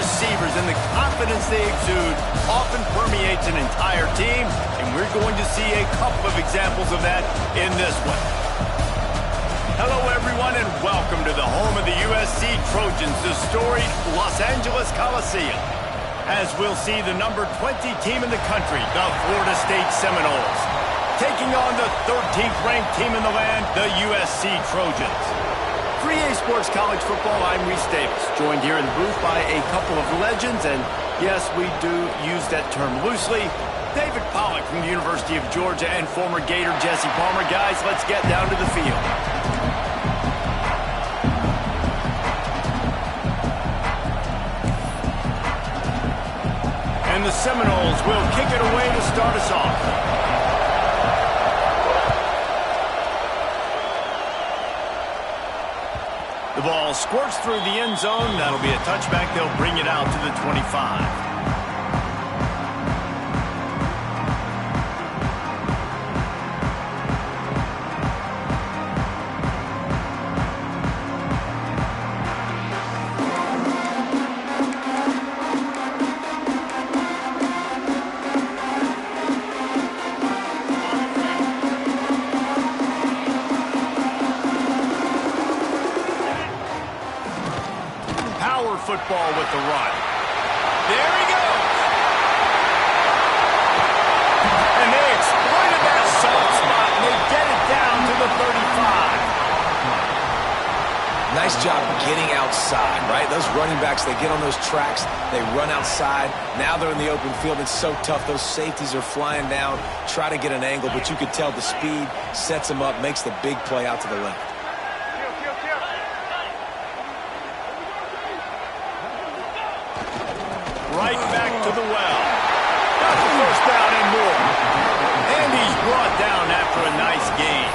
receivers and the confidence they exude often permeates an entire team, and we're going to see a couple of examples of that in this one. Hello, everyone, and welcome to the home of the USC Trojans, the storied Los Angeles Coliseum. As we'll see the number 20 team in the country, the Florida State Seminoles, taking on the 13th ranked team in the land, the USC Trojans. For EA Sports College Football, I'm Reese Davis, joined here in the booth by a couple of legends, and yes, we do use that term loosely. David Pollack from the University of Georgia and former Gator Jesse Palmer. Guys, let's get down to the field. And the Seminoles will kick it away to start us off. The ball squirts through the end zone. That'll be a touchback. They'll bring it out to the 25. Football with the run. There he goes. And they exploited that soft spot, and they get it down to the 35. Nice job getting outside, right? Those running backs, they get on those tracks, they run outside. Now they're in the open field. It's so tough. Those safeties are flying down, try to get an angle, but you could tell the speed sets them up, makes the big play out to the left. Right back to the well. Got the first down and more. And he's brought down after a nice gain.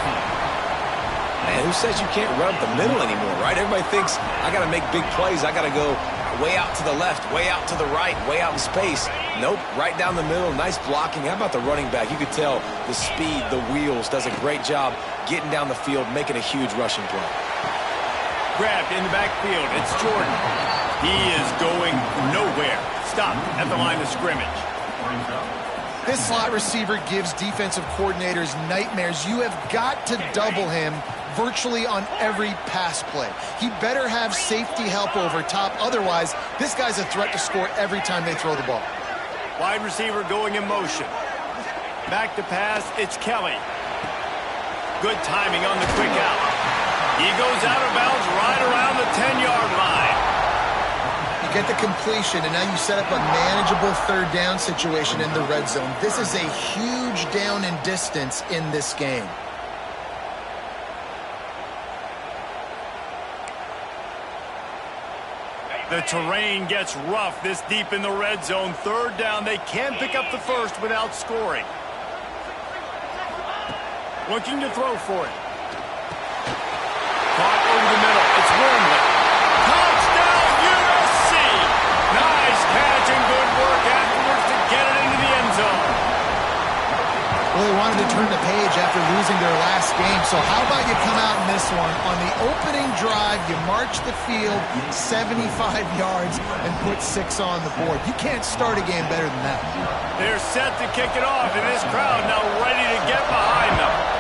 Man, who says you can't run up the middle anymore, right? Everybody thinks, I got to make big plays. I got to go way out to the left, way out to the right, way out in space. Nope, right down the middle. Nice blocking. How about the running back? You could tell the speed, the wheels, does a great job getting down the field, making a huge rushing play. Grabbed in the backfield. It's Jordan. He is going nowhere. Stopped at the line of scrimmage. This slot receiver gives defensive coordinators nightmares. You have got to double him virtually on every pass play. He better have safety help over top. Otherwise, this guy's a threat to score every time they throw the ball. Wide receiver going in motion. Back to pass, it's Kelly. Good timing on the quick out. He goes out of bounds right around the 10-yard line. Get the completion, and now you set up a manageable third down situation in the red zone. This is a huge down in distance in this game. The terrain gets rough this deep in the red zone. Third down, they can't pick up the first without scoring. Looking to throw for it. Caught over the middle. It's Wormley. Nice catch and good work afterwards to get it into the end zone. Well, they wanted to turn the page after losing their last game, so how about you come out in this one? On the opening drive, you march the field 75 yards and put 6 on the board. You can't start a game better than that. They're set to kick it off, and this crowd now ready to get behind them.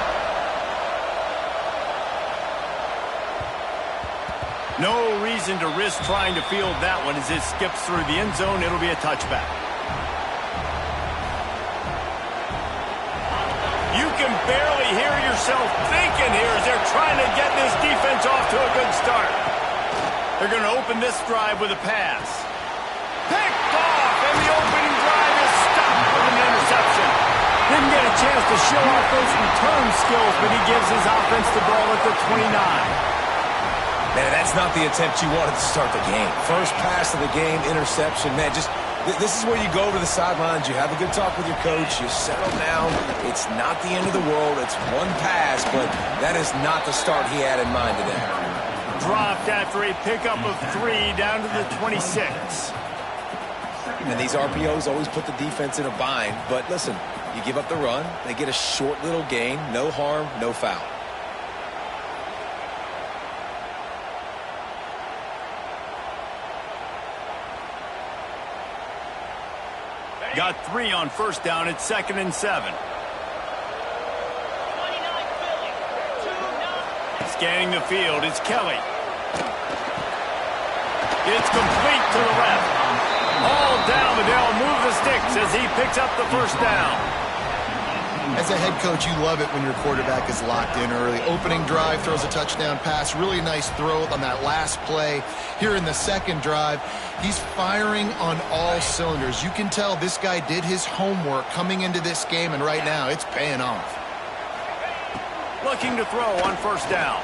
No reason to risk trying to field that one as it skips through the end zone. It'll be a touchback. You can barely hear yourself thinking here as they're trying to get this defense off to a good start. They're going to open this drive with a pass. Picked off, and the opening drive is stopped with an interception. Didn't get a chance to show off those return skills, but he gives his offense the ball at the 29. Man, that's not the attempt you wanted to start the game. First pass of the game, interception. Man, just this is where you go to the sidelines. You have a good talk with your coach. You settle down. It's not the end of the world. It's one pass, but that is not the start he had in mind today. Dropped after a pickup of 3 down to the 26. And these RPOs always put the defense in a bind. But listen, you give up the run. They get a short little gain. No harm, no foul. Got 3 on first down. It's 2nd and 7. Scanning the field, it's Kelly. It's complete to the left. All down, but they'll move the sticks as he picks up the first down. As a head coach, you love it when your quarterback is locked in early. Opening drive, throws a touchdown pass. Really nice throw on that last play. Here in the second drive, he's firing on all cylinders. You can tell this guy did his homework coming into this game, and right now it's paying off. Looking to throw on first down.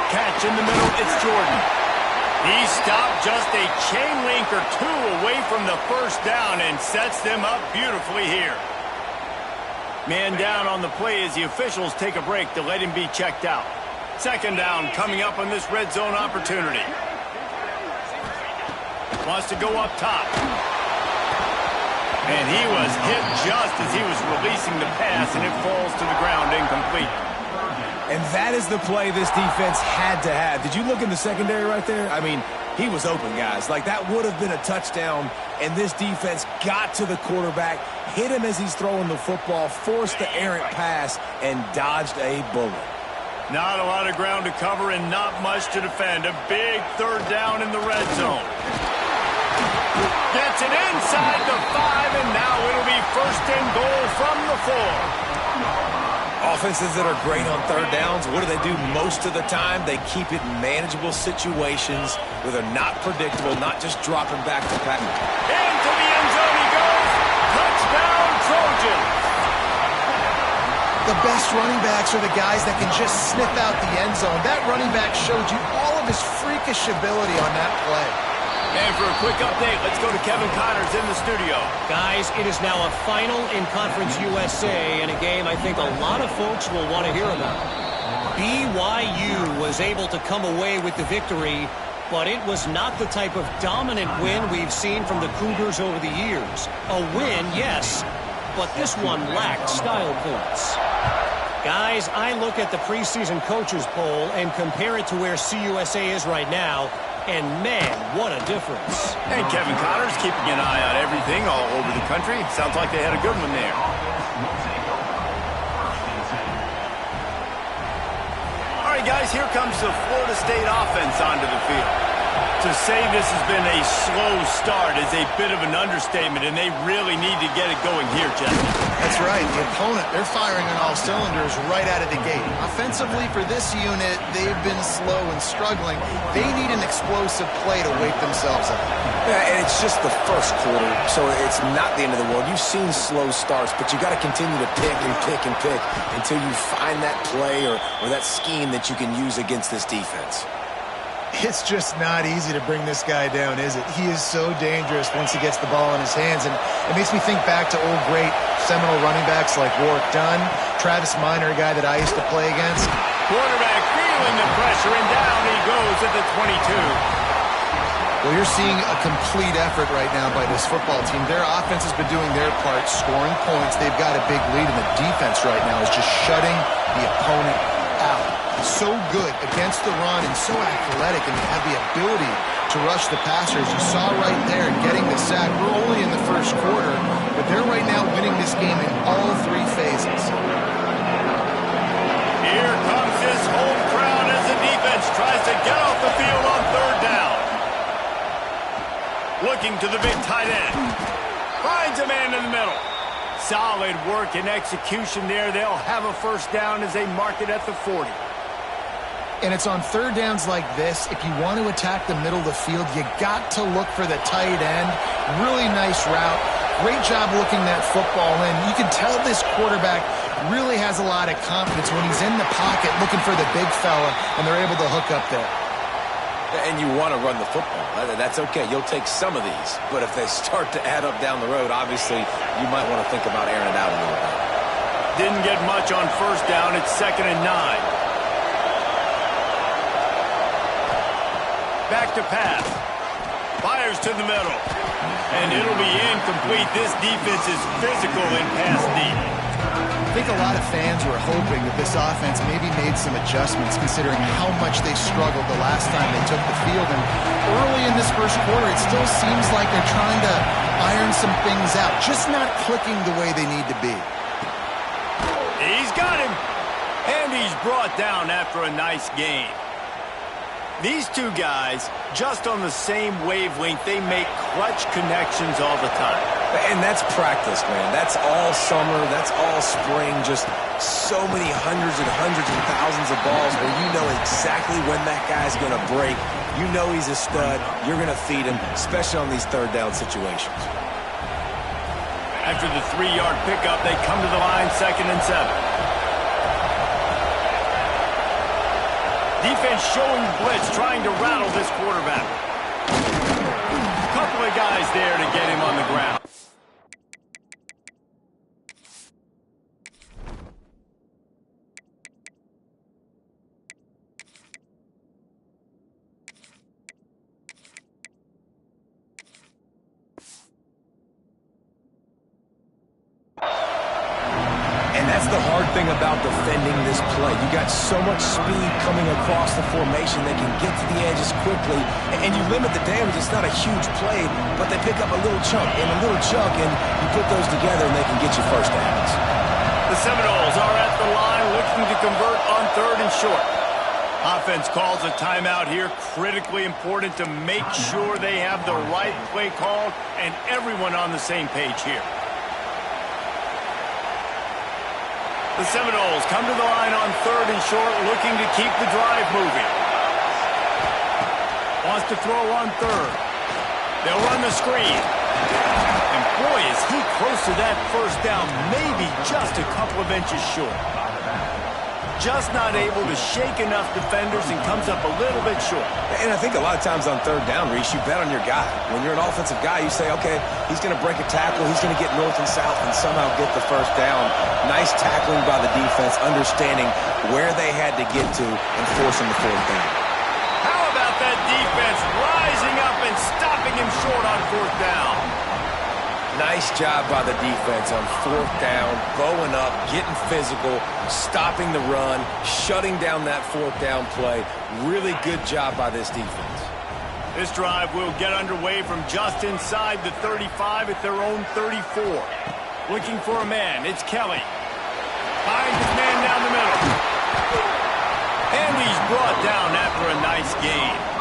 Catch in the middle, it's Jordan. He stopped just a chain link or 2 away from the first down and sets them up beautifully here. Man down on the play as the officials take a break to let him be checked out. Second down coming up on this red zone opportunity. Wants to go up top. And he was hit just as he was releasing the pass, and it falls to the ground incomplete. And that is the play this defense had to have. Did you look in the secondary right there? I mean, he was open, guys. Like, that would have been a touchdown, and this defense got to the quarterback, hit him as he's throwing the football, forced the errant pass, and dodged a bullet. Not a lot of ground to cover and not much to defend. A big third down in the red zone. Gets it inside the 5, and now it'll be 1st and goal from the 4. Offenses that are great on third downs, what do? Most of the time, they keep it in manageable situations where they're not predictable, not just dropping back to pass. Into the end zone he goes. Touchdown, Trojans. The best running backs are the guys that can just sniff out the end zone. That running back showed you all of his freakish ability on that play. And for a quick update, let's go to Kevin Connors in the studio. Guys, it is now a final in Conference USA in a game I think a lot of folks will want to hear about. BYU was able to come away with the victory, but it was not the type of dominant win we've seen from the Cougars over the years. A win, yes, but this one lacked style points. Guys, I look at the preseason coaches poll and compare it to where CUSA is right now, and man, what a difference. And Kevin Connors keeping an eye on everything all over the country. Sounds like they had a good one there. All right, guys, here comes the Florida State offense onto the field. To say this has been a slow start is a bit of an understatement, and they really need to get it going here, Jesse. That's right. The opponent, they're firing on all cylinders right out of the gate. Offensively, for this unit, they've been slow and struggling. They need an explosive play to wake themselves up. Yeah, and it's just the first quarter, so it's not the end of the world. You've seen slow starts, but you got to continue to pick and pick and pick until you find that play or that scheme that you can use against this defense. It's just not easy to bring this guy down, is it? He is so dangerous once he gets the ball in his hands, and it makes me think back to old great Seminole running backs like Warwick Dunn, Travis Minor, a guy that I used to play against. Quarterback feeling the pressure, and down he goes at the 22. Well, you're seeing a complete effort right now by this football team. Their offense has been doing their part, scoring points. They've got a big lead, and the defense right now is just shutting the opponent out. So good against the run and so athletic, and they have the ability to rush the passers. You saw right there getting the sack. We're only in the first quarter, but they're right now winning this game in all 3 phases. Here comes his home crowd as the defense tries to get off the field on third down. Looking to the big tight end. Finds a man in the middle. Solid work and execution there. They'll have a first down as they mark it at the 40. And it's on third downs like this, if you want to attack the middle of the field, you got to look for the tight end. Really nice route. Great job looking that football in. You can tell this quarterback really has a lot of confidence when he's in the pocket looking for the big fella, and they're able to hook up there. And you want to run the football. That's okay. You'll take some of these. But if they start to add up down the road, obviously you might want to think about airing it out a little bit. Didn't get much on first down. It's 2nd and 9. Back to pass. Fires to the middle. And it'll be incomplete. This defense is physical in pass deep. think a lot of fans were hoping that this offense maybe made some adjustments considering how much they struggled the last time they took the field. And early in this first quarter, it still seems like they're trying to iron some things out, just not clicking the way they need to be. He's got him. And he's brought down after a nice game. These two guys, just on the same wavelength, they make clutch connections all the time. And that's practice, man. That's all summer. That's all spring. Just so many hundreds and thousands of balls where you know exactly when that guy's going to break. You know he's a stud. You're going to feed him, especially on these third down situations. After the 3-yard pickup, they come to the line 2nd and 7. Defense showing blitz, trying to rattle this quarterback. A couple of guys there to get him on the ground. That's the hard thing about defending this play. You got so much speed coming across the formation. They can get to the edges quickly, and you limit the damage. It's not a huge play, but they pick up a little chunk and a little chunk, and you put those together, and they can get you first downs. The Seminoles are at the line looking to convert on 3rd and short. Offense calls a timeout here. Critically important to make sure they have the right play called and everyone on the same page here. The Seminoles come to the line on 3rd and short, looking to keep the drive moving. Wants to throw on 3rd. They'll run the screen. And boy, is he close to that first down, maybe just a couple of inches short. Just not able to shake enough defenders and comes up a little bit short. And I think a lot of times on 3rd down, Reese, you bet on your guy. When you're an offensive guy, you say, okay, he's going to break a tackle, he's going to get north and south and somehow get the first down. Nice tackling by the defense, understanding where they had to get to and forcing the 4th down. How about that defense rising up and stopping him short on 4th down? Nice job by the defense on 4th down, bowing up, getting physical, stopping the run, shutting down that 4th down play. Really good job by this defense. This drive will get underway from just inside the 35 at their own 34. Looking for a man, it's Kelly. Finds his man down the middle. And he's brought down after a nice gain.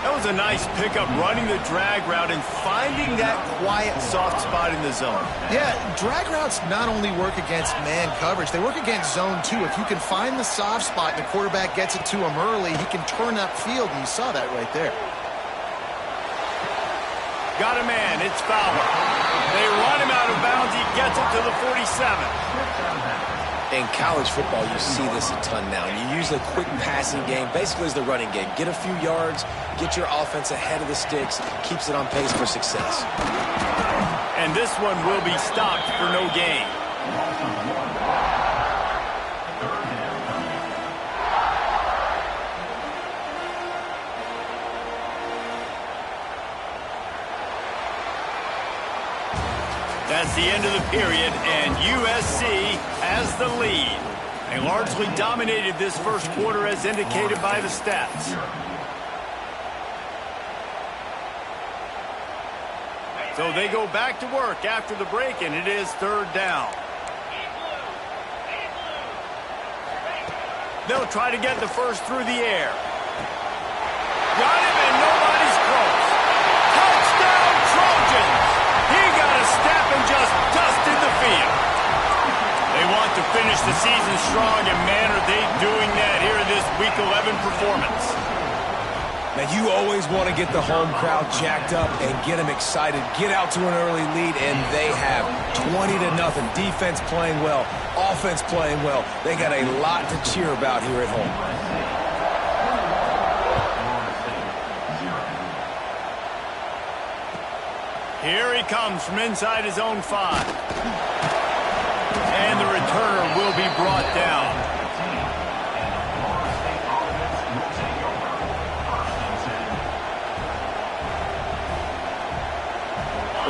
That was a nice pickup, running the drag route and finding that quiet, soft spot in the zone. Yeah, drag routes not only work against man coverage, they work against zone too. If you can find the soft spot and the quarterback gets it to him early, he can turn upfield, and you saw that right there. Got a man, it's Fowler. They run him out of bounds, he gets it to the 47. In college football, you see this a ton now. You use a quick passing game, basically as the running game. Get a few yards, get your offense ahead of the sticks, keeps it on pace for success. And this one will be stopped for no gain. That's the end of the period, and USC has the lead. They largely dominated this first quarter as indicated by the stats. So they go back to work after the break, and it is 3rd down. They'll try to get the first through the air. Got him, and nobody's close. Touchdown, Trojans! He got a step and just dusted the field. They want to finish the season strong, and man, are they doing that here in this Week 11 performance. Now, you always want to get the home crowd jacked up and get them excited. Get out to an early lead, and they have 20-0. Defense playing well, offense playing well. They got a lot to cheer about here at home. Here he comes from inside his own 5. And the returner will be brought down.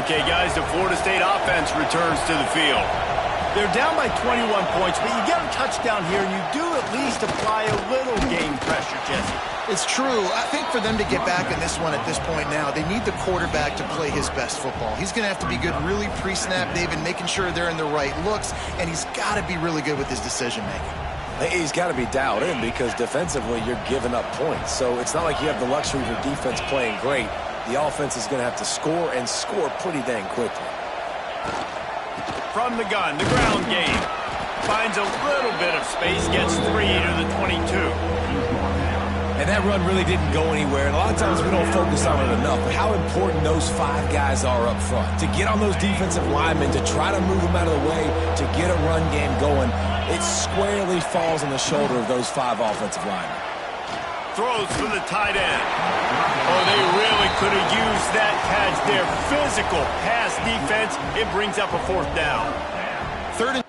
Okay, guys, the Florida State offense returns to the field. They're down by 21 points, but you get a touchdown here, and you do at least apply a little game pressure, Jesse. It's true. I think for them to get back in this one at this point now, they need the quarterback to play his best football. He's going to have to be good really pre-snap, David, making sure they're in the right looks, and he's got to be really good with his decision-making. He's got to be dialed in because defensively you're giving up points. So it's not like you have the luxury of your defense playing great. The offense is going to have to score and score pretty dang quickly. From the gun, the ground game. Finds a little bit of space, gets 3 to the 22. And that run really didn't go anywhere. And a lot of times we don't focus on it enough. But how important those 5 guys are up front. To get on those defensive linemen, to try to move them out of the way, to get a run game going, it squarely falls on the shoulder of those 5 offensive linemen. Throws for the tight end. Oh, they really could have used that catch there. Physical pass defense. It brings up a 4th down. 3rd and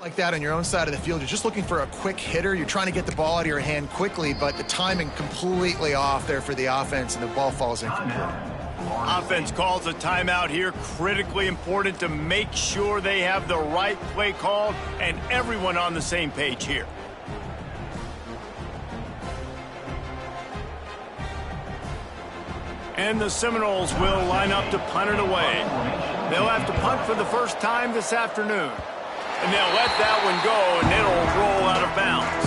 Like that on your own side of the field, you're just looking for a quick hitter. You're trying to get the ball out of your hand quickly, but the timing completely off there for the offense, and the ball falls incomplete. Offense calls a timeout here. Critically important to make sure they have the right play called and everyone on the same page here. And the Seminoles will line up to punt it away. They'll have to punt for the first time this afternoon. And they'll let that one go, and it'll roll out of bounds.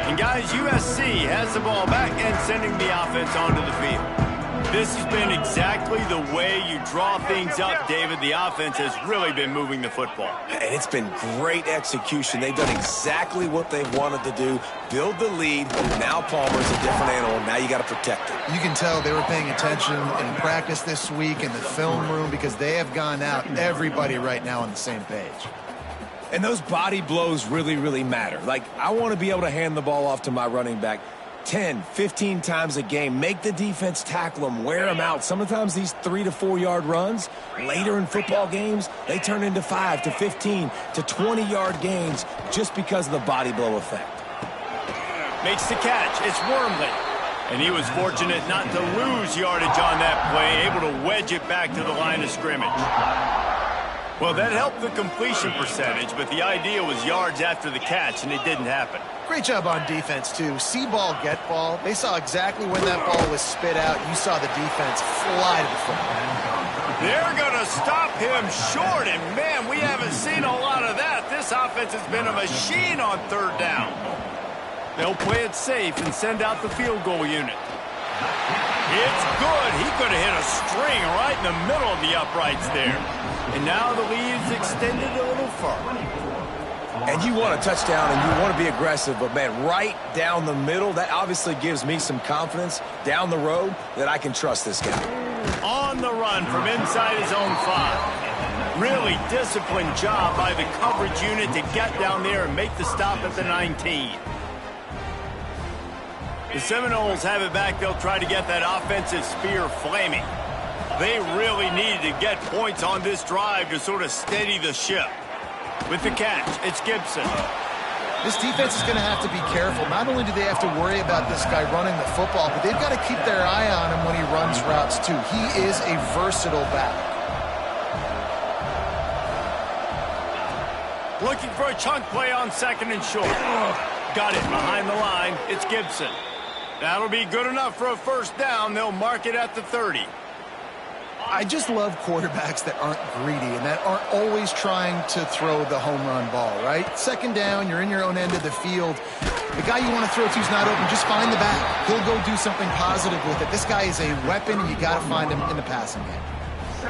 And guys, USC has the ball back and sending the offense onto the field. This has been exactly the way you draw things up, David. The offense has really been moving the football. And it's been great execution. They've done exactly what they wanted to do. Build the lead. Now Palmer's a different animal. Now you got to protect it. You can tell they were paying attention in practice this week in the film room, because they have gone out, everybody right now on the same page. And those body blows really, really matter. Like, I want to be able to hand the ball off to my running back 10, 15 times a game. Make the defense tackle them, wear them out. Sometimes these 3 to 4 yard runs later in football games, they turn into 5 to 15 to 20 yard gains just because of the body blow effect. Makes the catch. It's Wormley. And he was fortunate not to lose yardage on that play, able to wedge it back to the line of scrimmage. Well, that helped the completion percentage, but the idea was yards after the catch, and it didn't happen. Great job on defense, too. See ball, get ball. They saw exactly when that ball was spit out. You saw the defense fly to the football. They're going to stop him short, and, man, we haven't seen a lot of that. This offense has been a machine on third down. They'll play it safe and send out the field goal unit. It's good. He could have hit a string right in the middle of the uprights there. And now the lead's extended a little further. And you want a touchdown and you want to be aggressive, but, man, right down the middle, that obviously gives me some confidence down the road that I can trust this guy. On the run from inside his own 5. Really disciplined job by the coverage unit to get down there and make the stop at the 19. The Seminoles have it back. They'll try to get that offensive spear flaming. They really needed to get points on this drive to sort of steady the ship. With the catch, it's Gibson. This defense is going to have to be careful. Not only do they have to worry about this guy running the football, but they've got to keep their eye on him when he runs routes, too. He is a versatile back. Looking for a chunk play on 2nd and short. Got it behind the line. It's Gibson. That'll be good enough for a first down. They'll mark it at the 30. I just love quarterbacks that aren't greedy and that aren't always trying to throw the home run ball, right? 2nd down, you're in your own end of the field. The guy you want to throw to is not open. Just find the back. He'll go do something positive with it. This guy is a weapon, and you got to find him in the passing game.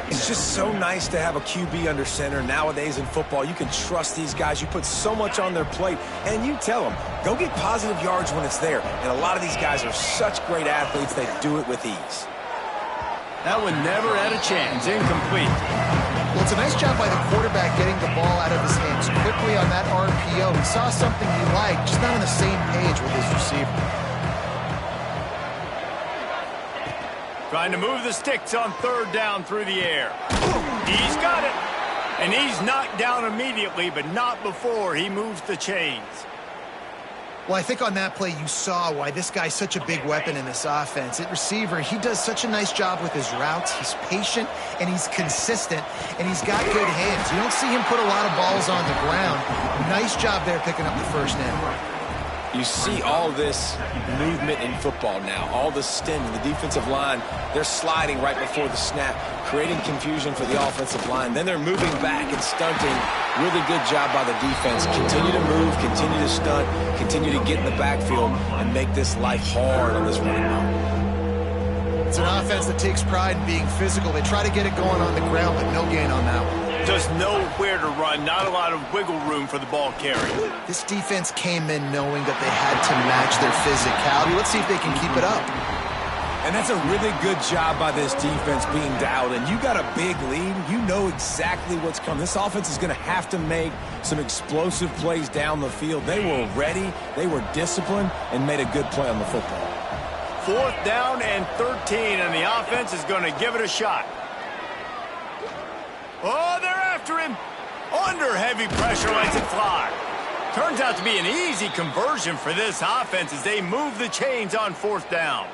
It's just so nice to have a QB under center. Nowadays in football, you can trust these guys. You put so much on their plate, and you tell them, go get positive yards when it's there. And a lot of these guys are such great athletes, they do it with ease. That one never had a chance. Incomplete. Well, it's a nice job by the quarterback getting the ball out of his hands quickly on that RPO. He saw something he liked, just not on the same page with his receiver. Trying to move the sticks on 3rd down through the air. He's got it. And he's knocked down immediately, but not before he moves the chains. Well, I think on that play you saw why this guy's such a big weapon in this offense. At receiver, he does such a nice job with his routes. He's patient, and he's consistent, and he's got good hands. You don't see him put a lot of balls on the ground. Nice job there picking up the first down. You see all this movement in football now, all the stint, the defensive line, they're sliding right before the snap, creating confusion for the offensive line. Then they're moving back and stunting. Really good job by the defense. Continue to move, continue to stunt, continue to get in the backfield and make this life hard on this running back. It's an offense that takes pride in being physical. They try to get it going on the ground, but no gain on that one. Just nowhere to run, not a lot of wiggle room for the ball carrier. This defense came in knowing that they had to match their physicality. Let's see if they can keep it up. And that's a really good job by this defense being dialed in. You got a big lead. You know exactly what's coming. This offense is going to have to make some explosive plays down the field. They were ready, they were disciplined, and made a good play on the football. 4th down and 13, and the offense is going to give it a shot. Oh, they're after him. Under heavy pressure, lets it fly. Turns out to be an easy conversion for this offense as they move the chains on 4th down.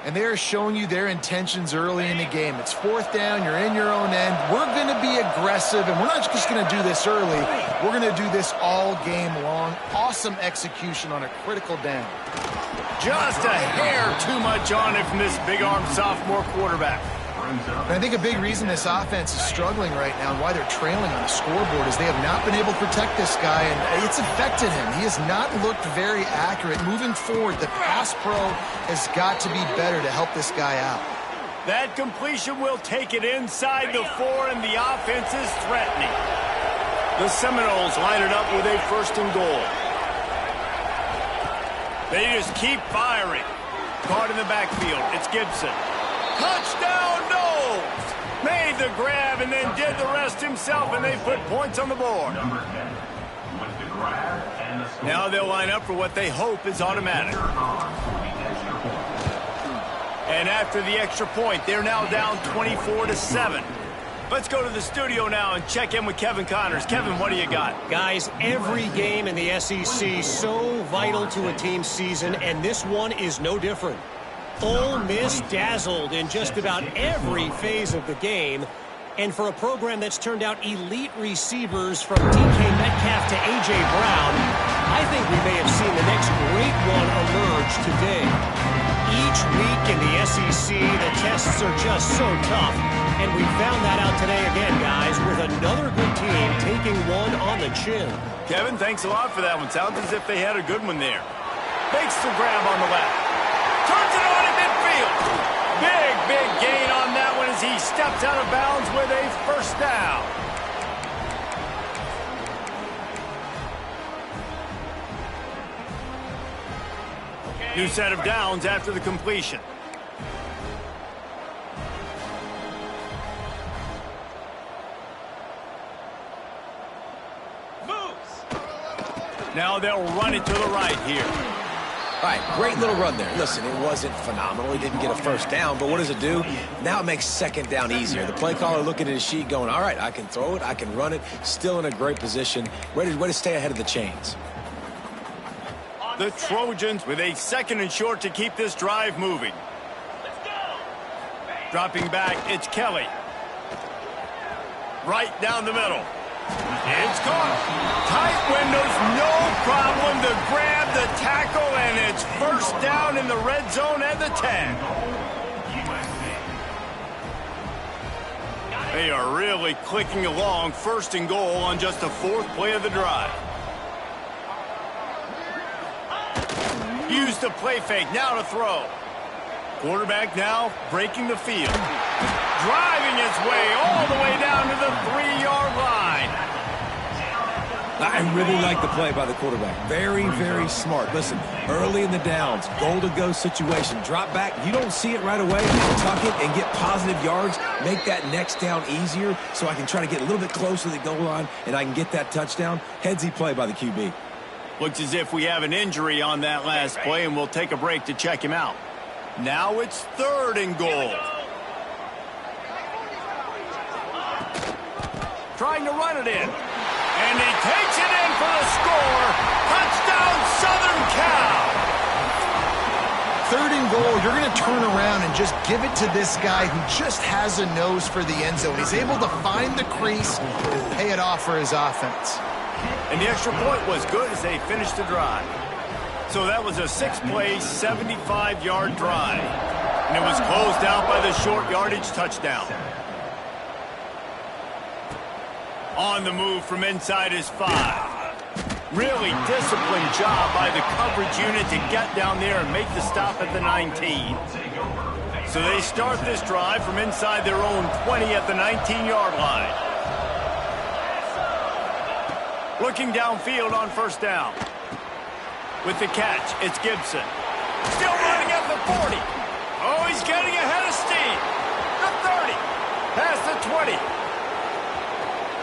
And they're showing you their intentions early in the game. It's 4th down, you're in your own end. We're going to be aggressive, and we're not just going to do this early. We're going to do this all game long. Awesome execution on a critical down. Just a hair too much on it from this big-armed sophomore quarterback. And I think a big reason this offense is struggling right now and why they're trailing on the scoreboard is they have not been able to protect this guy, and it's affected him. He has not looked very accurate. Moving forward, the pass pro has got to be better to help this guy out. That completion will take it inside the 4, and the offense is threatening. The Seminoles line it up with a 1st and goal. They just keep firing. Caught in the backfield. It's Gibson. Touchdown, Knowles! Made the grab and then did the rest himself, and they put points on the board. Now they'll line up for what they hope is automatic. And after the extra point, they're now down 24-7. Let's go to the studio now and check in with Kevin Connors. Kevin, what do you got? Guys, every game in the SEC so vital to a team's season, and this one is no different. Ole Miss dazzled in just about every phase of the game. And for a program that's turned out elite receivers from DK Metcalf to A.J. Brown, I think we may have seen the next great one emerge today. Each week in the SEC, the tests are just so tough. And we found that out today again, guys, with another good team taking one on the chin. Kevin, thanks a lot for that one. Sounds as if they had a good one there. Makes the grab on the left. Turns it on in midfield. Big gain on that one as he steps out of bounds with a 1st down. New set of downs after the completion. Now they'll run it to the right here. All right, great little run there. Listen, it wasn't phenomenal. He didn't get a 1st down, but what does it do? Now it makes 2nd down easier. The play caller looking at his sheet going, all right, I can throw it, I can run it, still in a great position, ready to stay ahead of the chains. The Trojans with a 2nd and short to keep this drive moving. Dropping back, it's Kelly. Right down the middle. It's caught. Tight windows, no problem to grab the tackle, and it's 1st down in the red zone at the 10. They are really clicking along. 1st and goal on just the 4th play of the drive. Use the play fake, now to throw. Quarterback now breaking the field. Driving his way all the way down to the 3-yard line. I really like the play by the quarterback. Very smart. Listen, early in the downs, goal-to-go situation, drop back. You don't see it right away. Tuck it and get positive yards. Make that next down easier so I can try to get a little bit closer to the goal line and I can get that touchdown. Headsy play by the QB. Looks as if we have an injury on that last play, and we'll take a break to check him out. Now it's 3rd and goal. Trying to run it in. And he takes it in for the score. Touchdown, Southern Cal. 3rd and goal, you're going to turn around and just give it to this guy who just has a nose for the end zone. He's able to find the crease and pay it off for his offense. And the extra point was good as they finished the drive. So that was a 6-play, 75-yard drive. And it was closed out by the short yardage touchdown. On the move from inside his 5. Really disciplined job by the coverage unit to get down there and make the stop at the 19. So they start this drive from inside their own 20 at the 19-yard line. Looking downfield on 1st down. With the catch, it's Gibson. Still running at the 40. he's getting ahead of steam. The 30. Past the 20.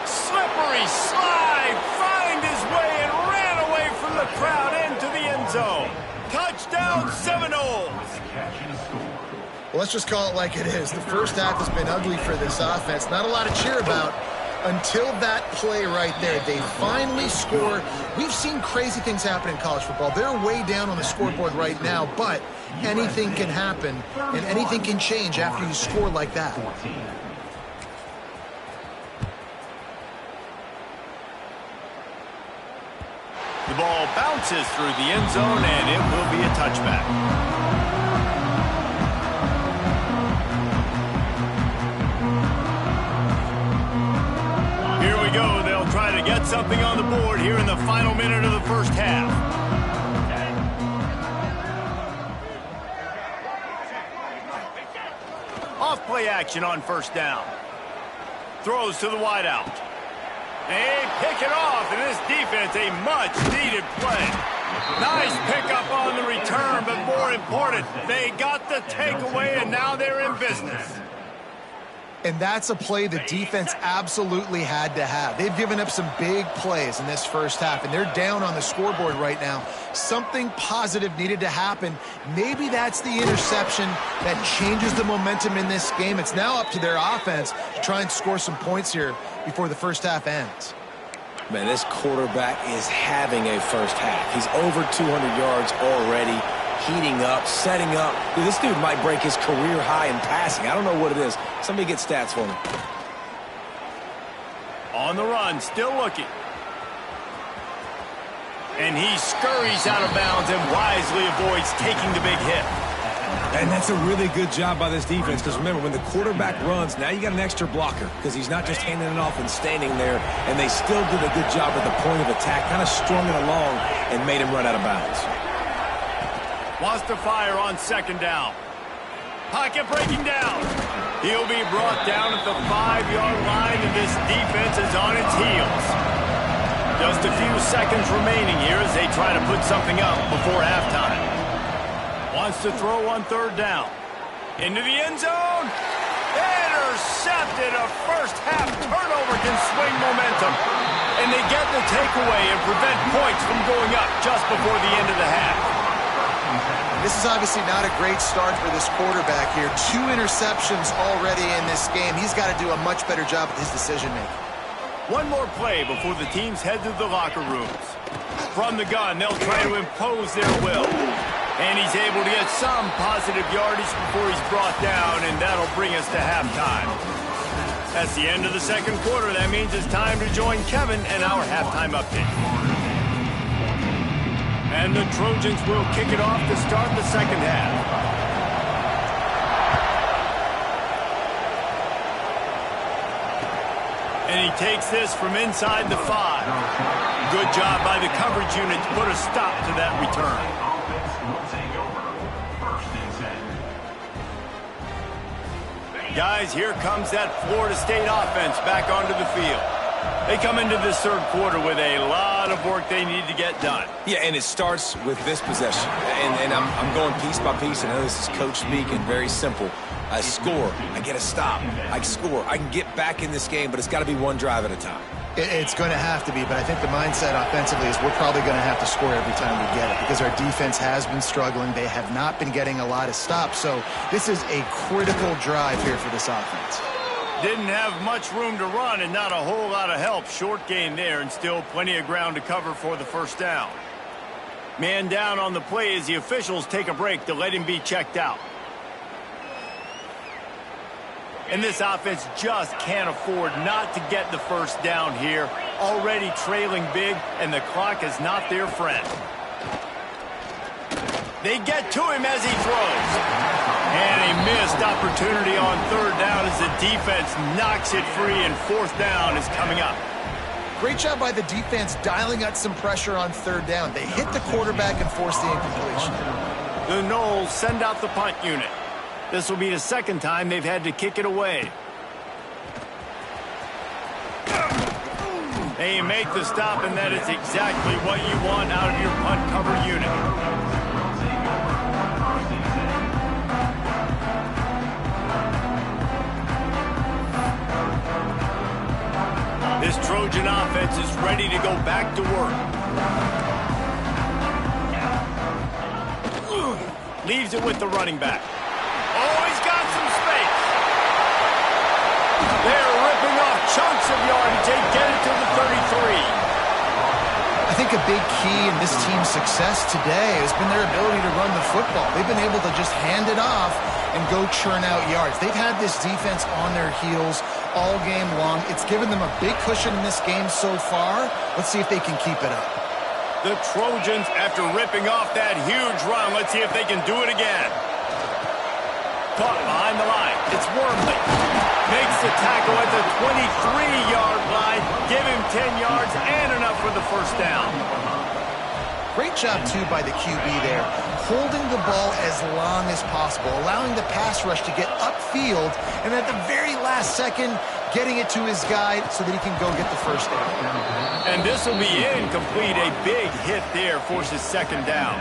Slippery slide. Find his way and ran away from the crowd into the end zone. Touchdown, Seminoles. Well, let's just call it like it is. The first half has been ugly for this offense. Not a lot to cheer about until that play right there. They finally score. We've seen crazy things happen in college football. They're way down on the scoreboard right now, but anything can happen, and anything can change after you score like that. The ball bounces through the end zone, and it will be a touchback. Here we go. They'll try to get something on the board here in the final minute of the first half. Off-play action on first down. Throws to the wideout. They pick it off, and this defense, a much-needed play. Nice pickup on the return, but more important, they got the takeaway, and now they're in business. And that's a play the defense absolutely had to have. They've given up some big plays in this first half, and they're down on the scoreboard right now. Something positive needed to happen. Maybe that's the interception that changes the momentum in this game. It's now up to their offense to try and score some points here before the first half ends. Man, this quarterback is having a first half. He's over 200 yards already, heating up, setting up. Dude, this dude might break his career high in passing. I don't know what it is. Somebody get stats for me. On the run, still looking. And he scurries out of bounds and wisely avoids taking the big hit. And that's a really good job by this defense, because remember, when the quarterback runs, now you got an extra blocker, because he's not just handing it off and standing there, and they still did a good job at the point of attack, kind of strung it along and made him run out of bounds. Wants to fire on second down. Pocket breaking down. He'll be brought down at the 5-yard line, and this defense is on its heels. Just a few seconds remaining here as they try to put something up before halftime. Wants to throw on third down. Into the end zone. Intercepted. A first-half turnover can swing momentum. And they get the takeaway and prevent points from going up just before the end of the half. This is obviously not a great start for this quarterback here. 2 interceptions already in this game. He's got to do a much better job with his decision-making. One more play before the teams head to the locker rooms. From the gun, they'll try to impose their will. And he's able to get some positive yardage before he's brought down, and that'll bring us to halftime. That's the end of the second quarter. That means it's time to join Kevin and our halftime update. And the Trojans will kick it off to start the second half. And he takes this from inside the 5. Good job by the coverage unit to put a stop to that return. Guys, here comes that Florida State offense back onto the field. They come into this third quarter with a lot of work they need to get done. Yeah, and it starts with this possession. And I'm going piece by piece. I know this is coach speak and very simple. I score. I get a stop. I score. I can get back in this game, but it's got to be one drive at a time. It's going to have to be, but I think the mindset offensively is we're probably going to have to score every time we get it because our defense has been struggling. They have not been getting a lot of stops, so this is a critical drive here for this offense. Didn't have much room to run and not a whole lot of help. Short gain there and still plenty of ground to cover for the first down. Man down on the play as the officials take a break to let him be checked out. And this offense just can't afford not to get the first down here. Already trailing big, and the clock is not their friend. They get to him as he throws. And a missed opportunity on third down as the defense knocks it free, and fourth down is coming up. Great job by the defense dialing up some pressure on third down. They hit the quarterback and forced the incompletion. The Noles send out the punt unit. This will be the second time they've had to kick it away. They make the stop, and that is exactly what you want out of your punt cover unit. This Trojan offense is ready to go back to work. Leaves it with the running back. Oh, he's got some space. They're ripping off chunks of yardage. They get it to the 33. I think a big key in this team's success today has been their ability to run the football. They've been able to just hand it off and go churn out yards. They've had this defense on their heels all game long. It's given them a big cushion in this game so far. Let's see if they can keep it up. The Trojans, after ripping off that huge run, let's see if they can do it again. Caught behind the line. It's Wormley. Makes the tackle at the 23-yard line. Give him 10 yards and enough for the first down. Great job, too, by the QB there. Holding the ball as long as possible, allowing the pass rush to get upfield, and at the very last second, getting it to his guy so that he can go get the first down. And this will be incomplete. A big hit there forces second down.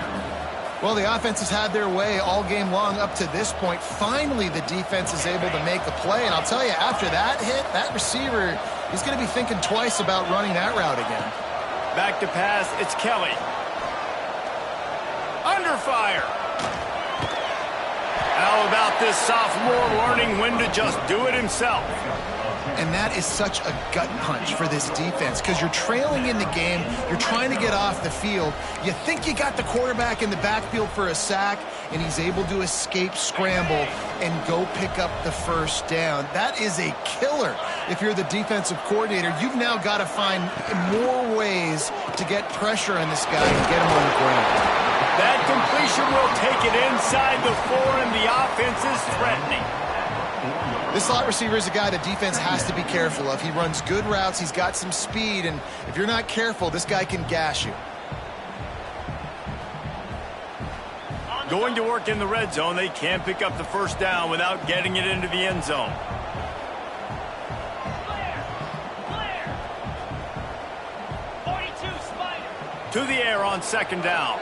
Well, the offense has had their way all game long up to this point. Finally, the defense is able to make a play. And I'll tell you, after that hit, that receiver, he's going to be thinking twice about running that route again. Back to pass, it's Kelly. Under fire. How about this sophomore learning when to just do it himself? And that is such a gut punch for this defense because you're trailing in the game. You're trying to get off the field. You think you got the quarterback in the backfield for a sack, and he's able to escape scramble and go pick up the first down. That is a killer. If you're the defensive coordinator, you've now got to find more ways to get pressure on this guy and get him on the ground. That completion will take it inside the 4, and the offense is threatening. This slot receiver is a guy the defense has to be careful of. He runs good routes. He's got some speed, and if you're not careful, this guy can gash you. Going to work in the red zone. They can't pick up the first down without getting it into the end zone. To the air on second down.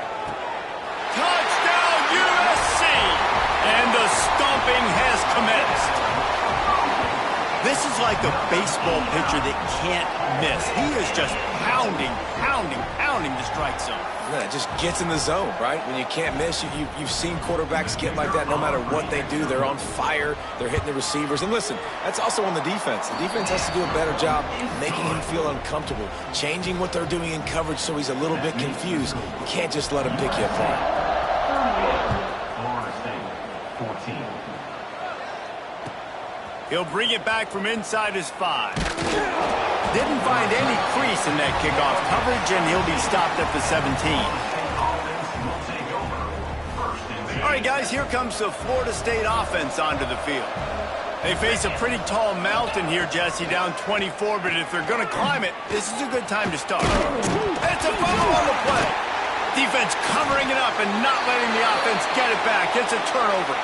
Touchdown, USC! And the stomping has commenced. This is like a baseball pitcher that can't miss. He is just pounding the strike zone. Yeah, it just gets in the zone, right? When you can't miss, you've seen quarterbacks get like that no matter what they do. They're on fire. They're hitting the receivers. And listen, that's also on the defense. The defense has to do a better job making him feel uncomfortable, changing what they're doing in coverage so he's a little bit confused. You can't just let him pick you apart. He'll bring it back from inside his 5. Didn't find any crease in that kickoff coverage, and he'll be stopped at the 17. All right, guys, here comes the Florida State offense onto the field. They face a pretty tall mountain here, Jesse, down 24, but if they're going to climb it, this is a good time to start. It's a fumble on the play. Defense covering it up and not letting the offense get it back. It's a turnover.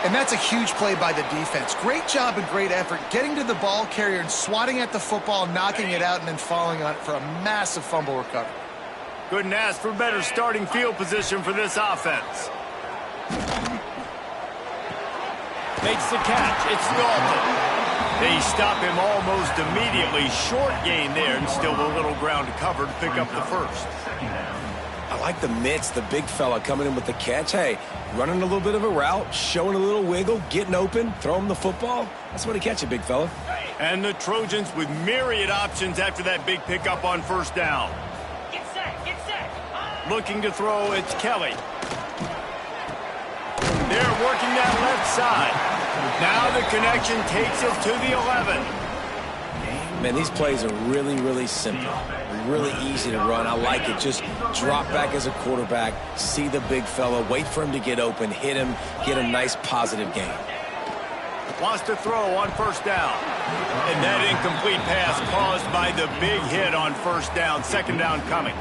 And that's a huge play by the defense. Great job and great effort getting to the ball carrier and swatting at the football, knocking it out, and then falling on it for a massive fumble recovery. Couldn't ask for better starting field position for this offense. Makes the catch. It's Dalton. They stop him almost immediately. Short gain there, and still a little ground to cover to pick up the first. I like the mitts, the big fella coming in with the catch. Hey, running a little bit of a route, showing a little wiggle, getting open, throw him the football. That's what he catch it, big fella. And the Trojans with myriad options after that big pickup on first down. Get set. Looking to throw, it's Kelly. They're working that left side. Now the connection takes it to the 11. Man, these plays are really, really simple. Really easy to run. I like it. Just drop back as a quarterback, see the big fella, wait for him to get open, hit him, get a nice positive gain. Wants to throw on first down. And that incomplete pass caused by the big hit on first down. Second down coming.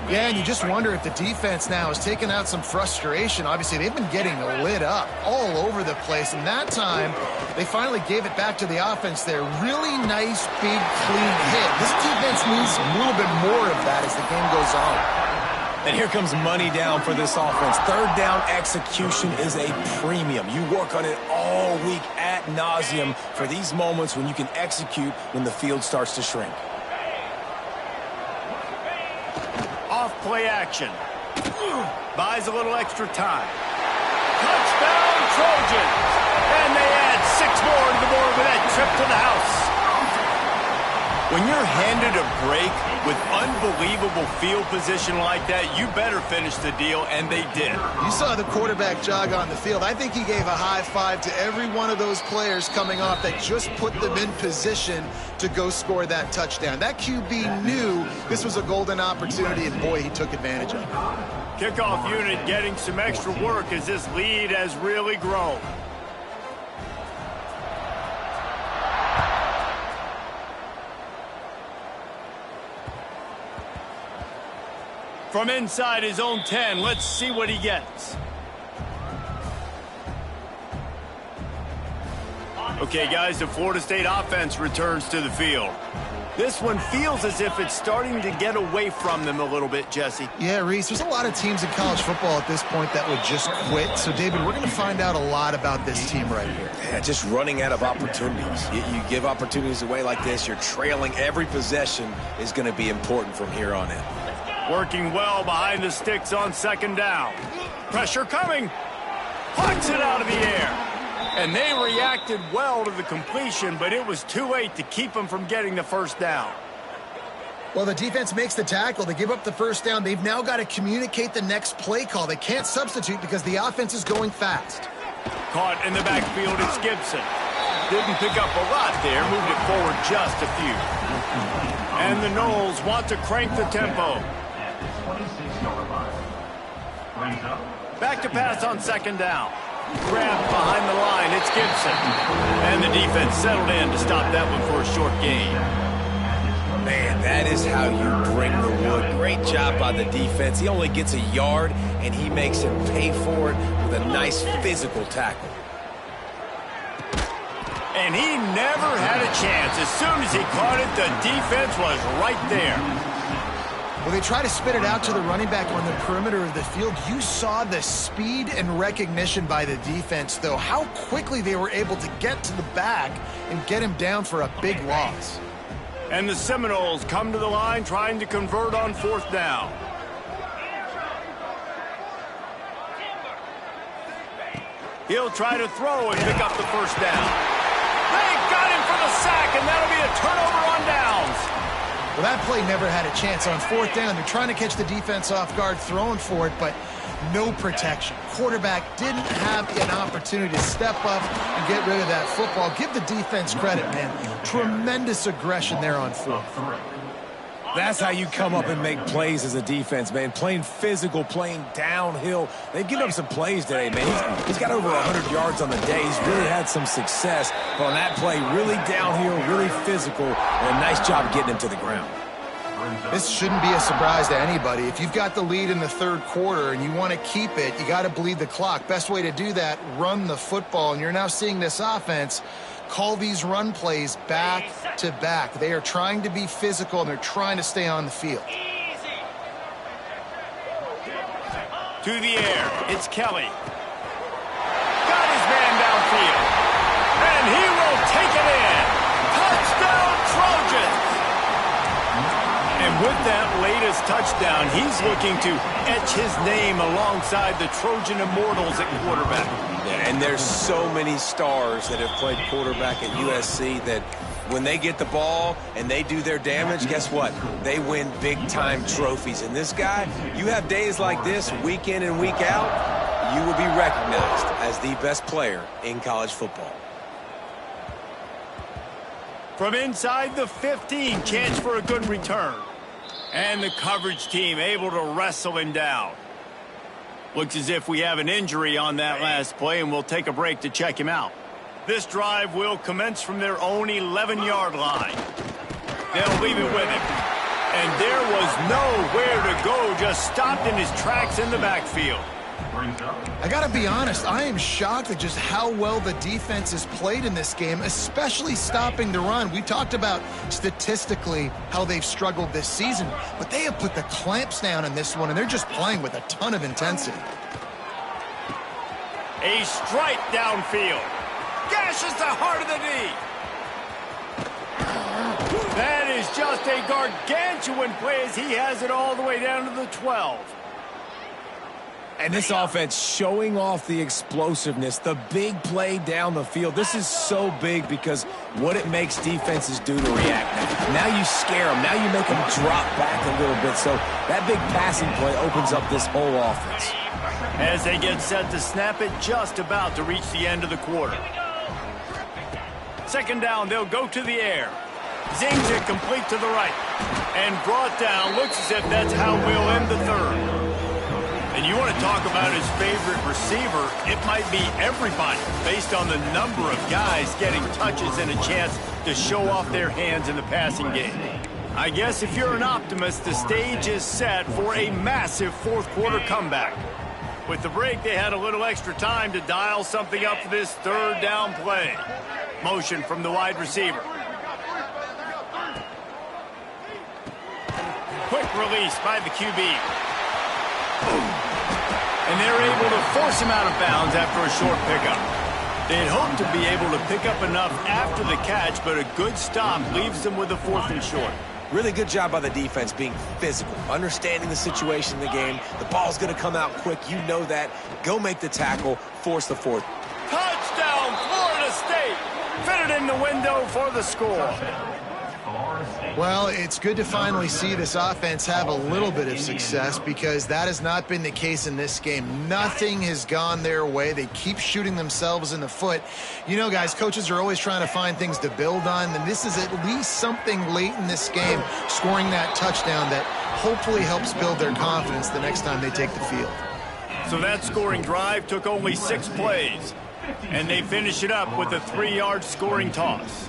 Yeah, and you just wonder if the defense now has taken out some frustration. Obviously, they've been getting lit up all over the place, and that time they finally gave it back to the offense there. Really nice, big, clean hit. This defense needs a little bit more of that as the game goes on. And here comes money down for this offense. Third down execution is a premium. You work on it all week ad nauseum for these moments when you can execute when the field starts to shrink. Off play action. Buys a little extra time. Touchdown Trojans. And they add 6 more to the board with that trip to the house. When you're handed a break with unbelievable field position like that, you better finish the deal, and they did. You saw the quarterback jog on the field. I think he gave a high five to every one of those players coming off that just put them in position to go score that touchdown. That QB knew this was a golden opportunity, and boy, he took advantage of it. Kickoff unit getting some extra work as this lead has really grown. From inside his own 10, let's see what he gets. Okay, guys, the Florida State offense returns to the field. This one feels as if it's starting to get away from them a little bit, Jesse. Yeah, Reese, there's a lot of teams in college football at this point that would just quit. So, David, we're going to find out a lot about this team right here. Yeah, just running out of opportunities. You give opportunities away like this, you're trailing. Every possession is going to be important from here on in. Working well behind the sticks on second down. Pressure coming. Pucks it out of the air. And they reacted well to the completion, but it was too late to keep them from getting the first down. Well, the defense makes the tackle. They give up the first down. They've now got to communicate the next play call. They can't substitute because the offense is going fast. Caught in the backfield, it's Gibson. Didn't pick up a lot there, moved it forward just a few. And the Noles want to crank the tempo. Back to pass on second down. Grabbed behind the line, it's Gibson. And the defense settled in to stop that one for a short gain. Man, that is how you bring the wood. Great job by the defense. He only gets a yard, and he makes him pay for it with a nice physical tackle. And he never had a chance. As soon as he caught it, the defense was right there. Well, they try to spit it out to the running back on the perimeter of the field. You saw the speed and recognition by the defense, though, how quickly they were able to get to the back and get him down for a big loss. And the Seminoles come to the line trying to convert on fourth down. He'll try to throw and pick up the first down. They got him for the sack, and that'll be a turnover on downs. Well, that play never had a chance. On fourth down, they're trying to catch the defense off guard, throwing for it, but no protection. Quarterback didn't have an opportunity to step up and get rid of that football. Give the defense credit, man. Tremendous aggression there on fourth. That's how you come up and make plays as a defense, man. Playing physical, playing downhill. They've given up some plays today, man. He's got over 100 yards on the day. He's really had some success. But on that play, really downhill, really physical, and a nice job getting him to the ground. This shouldn't be a surprise to anybody. If you've got the lead in the third quarter and you want to keep it, you got to bleed the clock. Best way to do that, run the football. And you're now seeing this offense call these run plays back to back. They are trying to be physical, and they're trying to stay on the field. To the air, it's Kelly. Got his man downfield. And he will take it in. Touchdown, Trojans! And with that latest touchdown, he's looking to etch his name alongside the Trojan Immortals at quarterback. Yeah, and there's so many stars that have played quarterback at USC that when they get the ball and they do their damage, guess what? They win big-time trophies. And this guy, you have days like this, week in and week out, you will be recognized as the best player in college football. From inside the 15, chance for a good return. And the coverage team able to wrestle him down. Looks as if we have an injury on that last play, and we'll take a break to check him out. This drive will commence from their own 11-yard line. They'll leave it with him. And there was nowhere to go, just stopped in his tracks in the backfield. I got to be honest, I am shocked at just how well the defense has played in this game, especially stopping the run. We talked about statistically how they've struggled this season, but they have put the clamps down in this one, and they're just playing with a ton of intensity. A strike downfield. Gashes the heart of the knee. That is just a gargantuan play as he has it all the way down to the 12. And this offense showing off the explosiveness, the big play down the field. This is so big because what it makes defenses do to react now. Now you scare them. Now you make them drop back a little bit. So that big passing play opens up this whole offense. As they get set to snap it, just about to reach the end of the quarter. Second down, they'll go to the air. Zings it complete to the right. And brought down. Looks as if that's how we'll end the third. And you want to talk about his favorite receiver, it might be everybody based on the number of guys getting touches and a chance to show off their hands in the passing game. I guess if you're an optimist, the stage is set for a massive fourth quarter comeback. With the break, they had a little extra time to dial something up for this third down play. Motion from the wide receiver. Quick release by the QB. And they're able to force him out of bounds after a short pickup. They'd hoped to be able to pick up enough after the catch, but a good stop leaves them with a 4th and short. Really good job by the defense being physical, understanding the situation in the game. The ball's going to come out quick. You know that. Go make the tackle, force the 4th. Touchdown, Florida State! Fitted in the window for the score. Well, it's good to finally see this offense have a little bit of success because that has not been the case in this game. Nothing has gone their way. They keep shooting themselves in the foot. You know, guys, coaches are always trying to find things to build on, and this is at least something late in this game, scoring that touchdown that hopefully helps build their confidence the next time they take the field. So that scoring drive took only 6 plays, and they finish it up with a 3-yard scoring toss.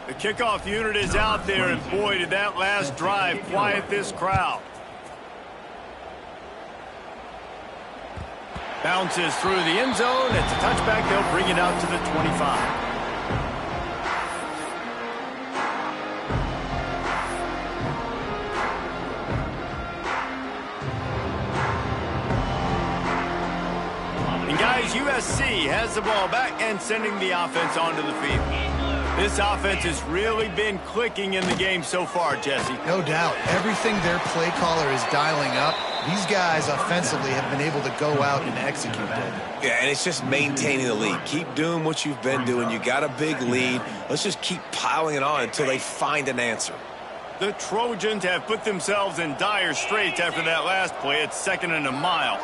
The kickoff unit is out there, and boy, did that last drive quiet this crowd. Bounces through the end zone. It's a touchback. They'll bring it out to the 25. And guys, USC has the ball back and sending the offense onto the field. This offense has really been clicking in the game so far, Jesse. No doubt. Everything their play caller is dialing up, these guys offensively have been able to go out and execute it. Yeah, and it's just maintaining the lead. Keep doing what you've been doing. You got a big lead. Let's just keep piling it on until they find an answer. The Trojans have put themselves in dire straits after that last play. It's 2nd and a mile.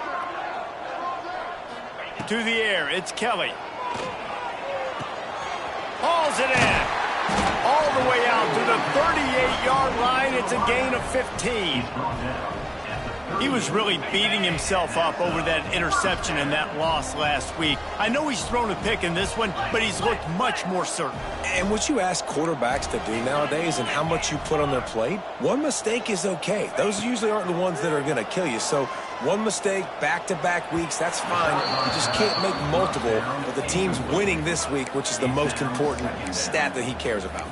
To the air, it's Kelly. Hauls it in. All the way out to the 38-yard line. It's a gain of 15. He was really beating himself up over that interception and that loss last week. I know he's thrown a pick in this one, but he's looked much more certain. And what you ask quarterbacks to do nowadays and how much you put on their plate, one mistake is okay. Those usually aren't the ones that are going to kill you. So one mistake, back-to-back weeks, that's fine. You just can't make multiple. But the team's winning this week, which is the most important stat that he cares about.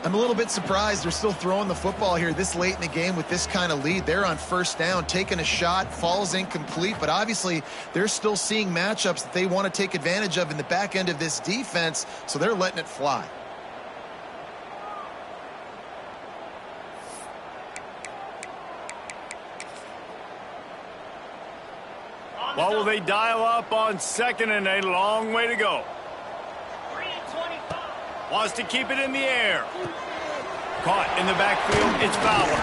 I'm a little bit surprised they're still throwing the football here this late in the game with this kind of lead. They're on 1st down, taking a shot, falls incomplete, but obviously they're still seeing matchups that they want to take advantage of in the back end of this defense, so they're letting it fly. What will they dial up on 2nd and a long way to go? Wants to keep it in the air. Caught in the backfield. It's Fowler.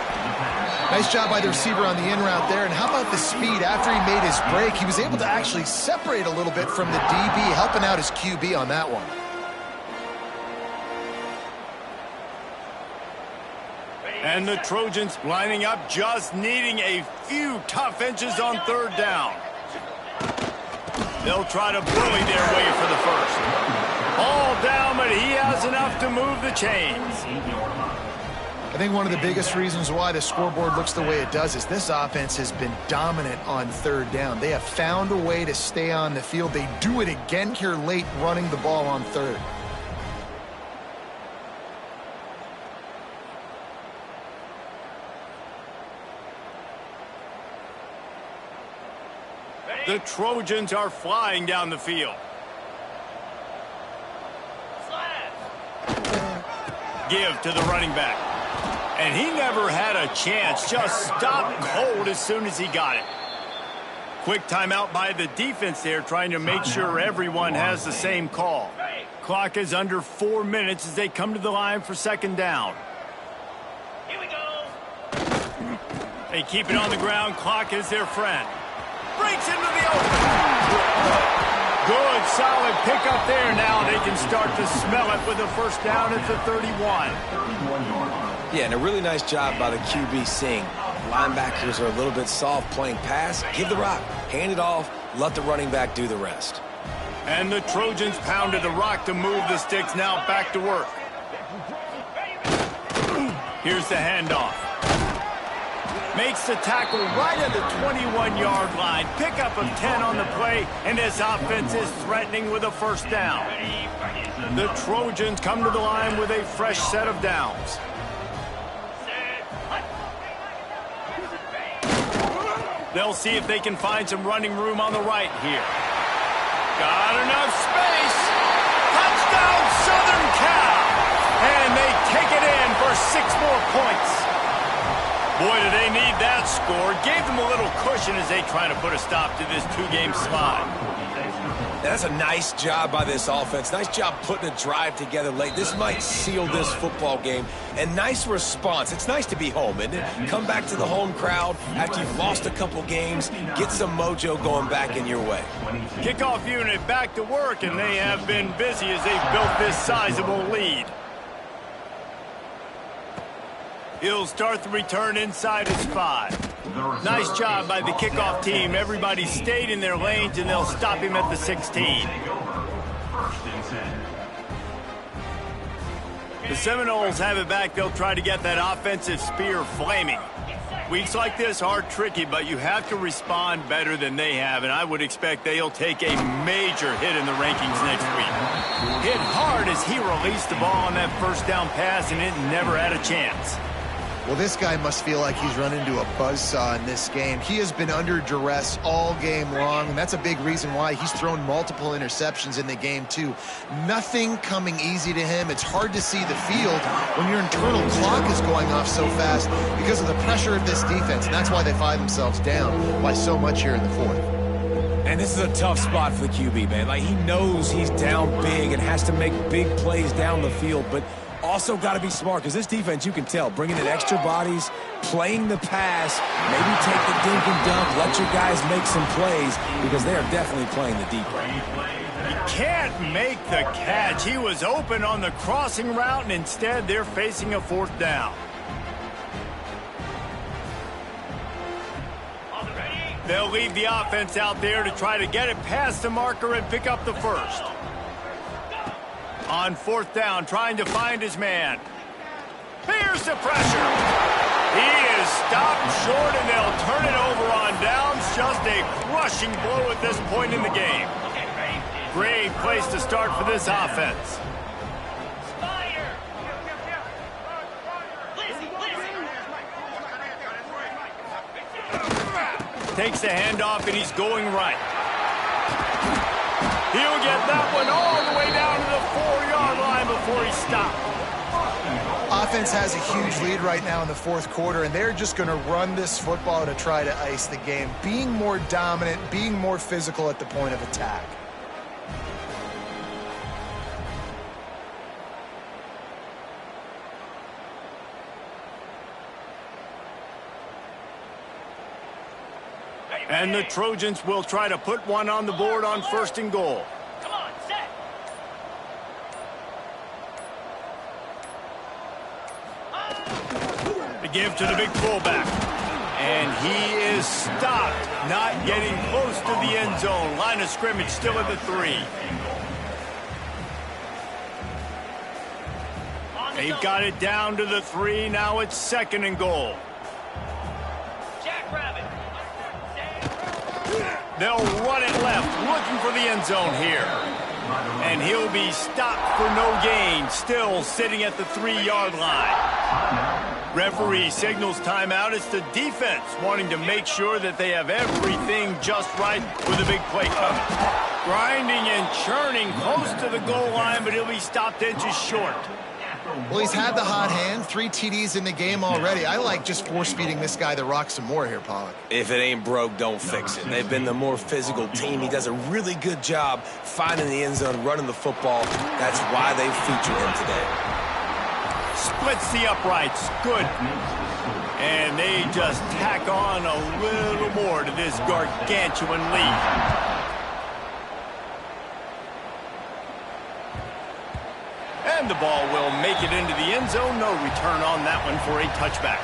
Nice job by the receiver on the in route there. And how about the speed after he made his break? He was able to actually separate a little bit from the DB, helping out his QB on that one. And the Trojans lining up, just needing a few tough inches on 3rd down. They'll try to bully their way for the first. All down, but he has enough to move the chains. I think one of the biggest reasons why the scoreboard looks the way it does is this offense has been dominant on third down. They have found a way to stay on the field. They do it again here late, running the ball on third. The Trojans are flying down the field. Give to the running back. And he never had a chance. Just stopped cold as soon as he got it. Quick timeout by the defense there, trying to make sure everyone has the same call. Clock is under 4 minutes as they come to the line for second down. Here we go. They keep it on the ground. Clock is their friend. Breaks into the open. Good, solid pickup there. Now they can start to smell it with a first down at the 31. Yeah, and a really nice job by the QB seeing linebackers are a little bit soft playing pass. Give the rock, hand it off, let the running back do the rest. And the Trojans pounded the rock to move the sticks. Now back to work. Here's the handoff. Makes the tackle right at the 21-yard line. Pickup of 10 on the play, and this offense is threatening with a first down. The Trojans come to the line with a fresh set of downs. They'll see if they can find some running room on the right here. Got enough space. Touchdown, Southern Cal. And they take it in for 6 more points. Boy, do they need that score. Gave them a little cushion as they try to put a stop to this 2-game slide. That's a nice job by this offense. Nice job putting a drive together late. This might seal this football game. And nice response. It's nice to be home, isn't it? Come back to the home crowd after you've lost a couple games. Get some mojo going back in your way. Kickoff unit back to work, and they have been busy as they've built this sizable lead. He'll start the return inside his 5. Nice job by the kickoff team. Everybody stayed in their lanes, and they'll stop him at the 16. The Seminoles have it back. They'll try to get that offensive spear flaming. Weeks like this are tricky, but you have to respond better than they have, and I would expect they'll take a major hit in the rankings next week. Hit hard as he released the ball on that first down pass, and it never had a chance. Well, this guy must feel like he's run into a buzzsaw in this game. He has been under duress all game long, and that's a big reason why he's thrown multiple interceptions in the game, too. Nothing coming easy to him. It's hard to see the field when your internal clock is going off so fast because of the pressure of this defense, and that's why they find themselves down by so much here in the fourth. And this is a tough spot for the QB, man. Like, he knows he's down big and has to make big plays down the field, but also got to be smart because this defense, you can tell, bringing in extra bodies, playing the pass, maybe take the dink and dunk, let your guys make some plays because they are definitely playing the deep end. He can't make the catch. He was open on the crossing route, and instead they're facing a 4th down. They'll leave the offense out there to try to get it past the marker and pick up the first. On 4th down, trying to find his man. Here's the pressure. He is stopped short, and they'll turn it over on downs. Just a crushing blow at this point in the game. Great place to start for this offense. Takes the handoff, and he's going right. He'll get that one all the way down to the 4-yard line before he stopped. Offense has a huge lead right now in the 4th quarter, and they're just going to run this football to try to ice the game, being more dominant, being more physical at the point of attack. And the Trojans will try to put one on the board on 1st and goal. Come on, set. The give to the big fullback. And he is stopped, not getting close to the end zone. Line of scrimmage still at the 3. They've got it down to the 3. Now it's 2nd and goal. Jackrabbit. They'll run it left, looking for the end zone here. And he'll be stopped for no gain, still sitting at the 3-yard line. Referee signals timeout. It's the defense wanting to make sure that they have everything just right with a big play coming. Grinding and churning close to the goal line, but he'll be stopped inches short. Well, he's had the hot hand, 3 TDs in the game already. I like just force-feeding this guy the rock some more here, Pollock. If it ain't broke, don't fix it. They've been the more physical team. He does a really good job finding the end zone, running the football. That's why they featured him today. Splits the uprights. Good. And they just tack on a little more to this gargantuan lead. And the ball will make it into the end zone. No return on that one for a touchback.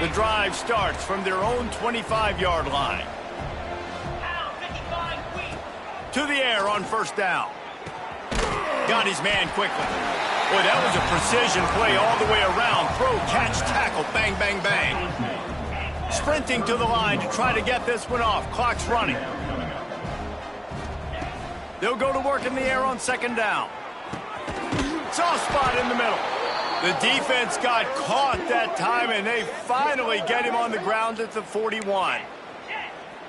The drive starts from their own 25-yard line. To the air on 1st down. Got his man quickly. Boy, that was a precision play all the way around. Throw, catch, tackle, bang, bang, bang. Sprinting to the line to try to get this one off. Clock's running. They'll go to work in the air on 2nd down. Soft spot in the middle. The defense got caught that time, and they finally get him on the ground at the 41.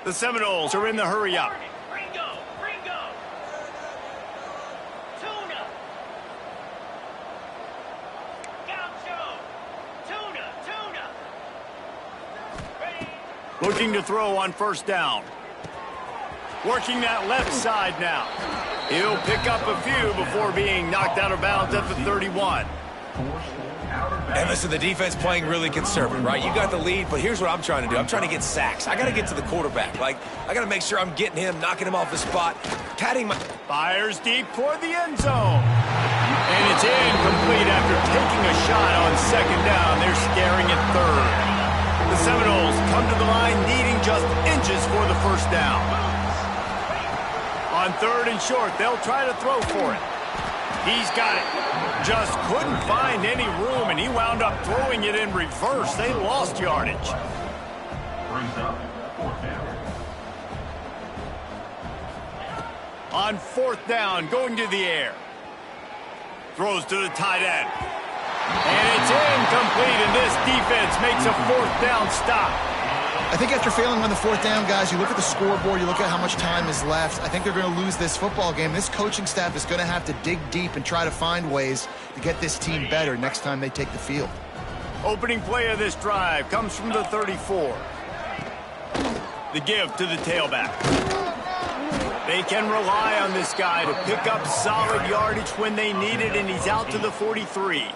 The Seminoles are in the hurry up. Ringo. Tuna. Gaucho. Tuna. Ready. Looking to throw on 1st down. Working that left side now. He'll pick up a few before being knocked out of bounds at the 31. And listen, the defense playing really conservative, right? You got the lead, but here's what I'm trying to do. I'm trying to get sacks. I got to get to the quarterback. I got to make sure I'm getting him, knocking him off the spot, patting my... Fires deep toward the end zone. And it's incomplete after taking a shot on 2nd down. They're staring at 3rd. The Seminoles come to the line needing just inches for the 1st down. On 3rd and short, they'll try to throw for it. He's got it. Just couldn't find any room, and he wound up throwing it in reverse. They lost yardage. On 4th down, going to the air. Throws to the tight end. And it's incomplete, and this defense makes a 4th down stop. I think after failing on the 4th down, guys, you look at the scoreboard, you look at how much time is left. I think they're going to lose this football game. This coaching staff is going to have to dig deep and try to find ways to get this team better next time they take the field. Opening play of this drive comes from the 34. The give to the tailback. They can rely on this guy to pick up solid yardage when they need it, and he's out to the 43.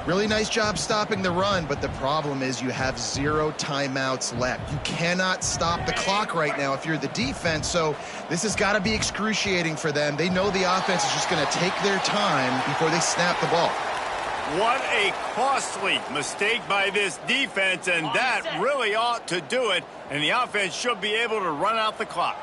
Really nice job stopping the run, but the problem is you have 0 timeouts left. You cannot stop the clock right now if you're the defense, so this has got to be excruciating for them. They know the offense is just going to take their time before they snap the ball. What a costly mistake by this defense, and that really ought to do it, and the offense should be able to run out the clock.